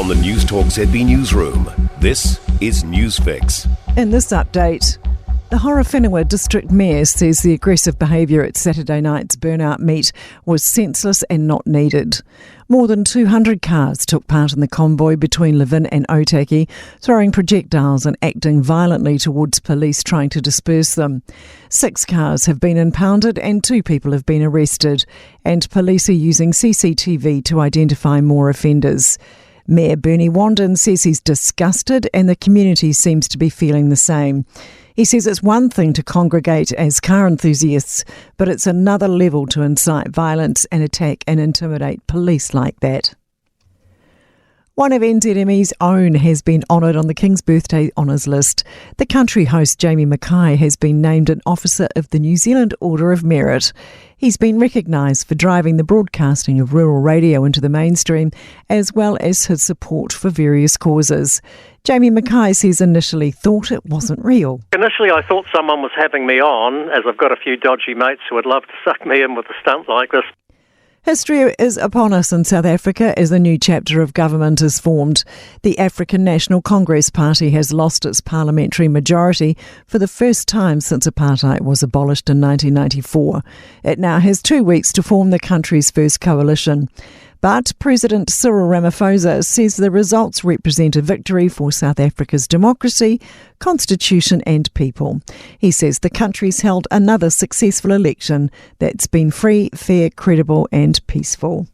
From the Newstalk ZB newsroom, this is Newsfix. In this update, the Horowhenua District Mayor says the aggressive behaviour at Saturday night's burnout meet was senseless and not needed. More than 200 cars took part in the convoy between Levin and Otaki, throwing projectiles and acting violently towards police trying to disperse them. 6 cars have been impounded and 2 people have been arrested, and police are using CCTV to identify more offenders. Mayor Bernie Wandin says he's disgusted and the community seems to be feeling the same. He says it's one thing to congregate as car enthusiasts, but it's another level to incite violence and attack and intimidate police like that. One of NZME's own has been honoured on the King's Birthday Honours list. The country host Jamie Mackay has been named an Officer of the New Zealand Order of Merit. He's been recognised for driving the broadcasting of rural radio into the mainstream, as well as his support for various causes. Jamie Mackay says initially thought it wasn't real. Initially I thought someone was having me on, as I've got a few dodgy mates who would love to suck me in with a stunt like this. History is upon us in South Africa as a new chapter of government is formed. The African National Congress Party has lost its parliamentary majority for the first time since apartheid was abolished in 1994. It now has 2 weeks to form the country's first coalition. But President Cyril Ramaphosa says the results represent a victory for South Africa's democracy, constitution and people. He says the country's held another successful election that's been free, fair, credible and peaceful.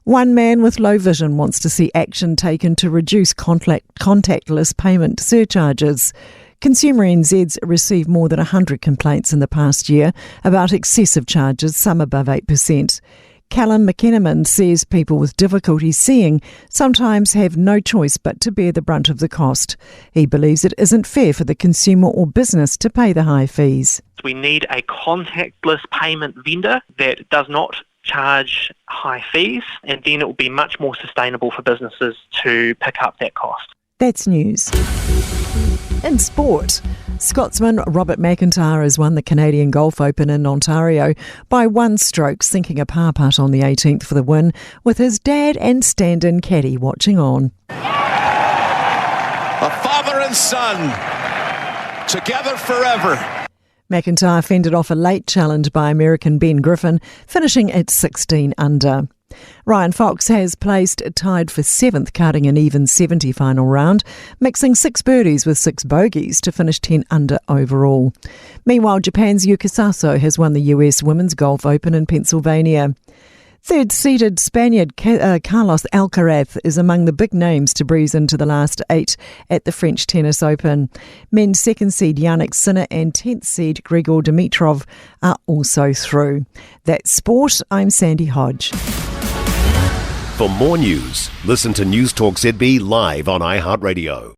One man with low vision wants to see action taken to reduce contactless payment surcharges. Consumer NZ's received more than 100 complaints in the past year about excessive charges, some above 8%. Callum McKenaman says people with difficulty seeing sometimes have no choice but to bear the brunt of the cost. He believes it isn't fair for the consumer or business to pay the high fees. We need a contactless payment vendor that does not charge high fees, and then it will be much more sustainable for businesses to pick up that cost. That's news. In sport, Scotsman Robert McIntyre has won the Canadian Golf Open in Ontario by 1 stroke, sinking a par putt on the 18th for the win, with his dad and stand-in caddy watching on. A father and son, together forever. McIntyre fended off a late challenge by American Ben Griffin, finishing at 16 under. Ryan Fox has placed tied for 7th, carding an even 70 final round, mixing 6 birdies with 6 bogeys to finish 10 under overall. Meanwhile, Japan's Yuka Saso has won the US Women's Golf Open in Pennsylvania. Third-seeded Spaniard Carlos Alcaraz is among the big names to breeze into the last 8 at the French Tennis Open. Men's 2nd seed Yannick Sinner and 10th seed Grigor Dimitrov are also through. That's sport. I'm Sandy Hodge. For more news, listen to Newstalk ZB live on iHeartRadio.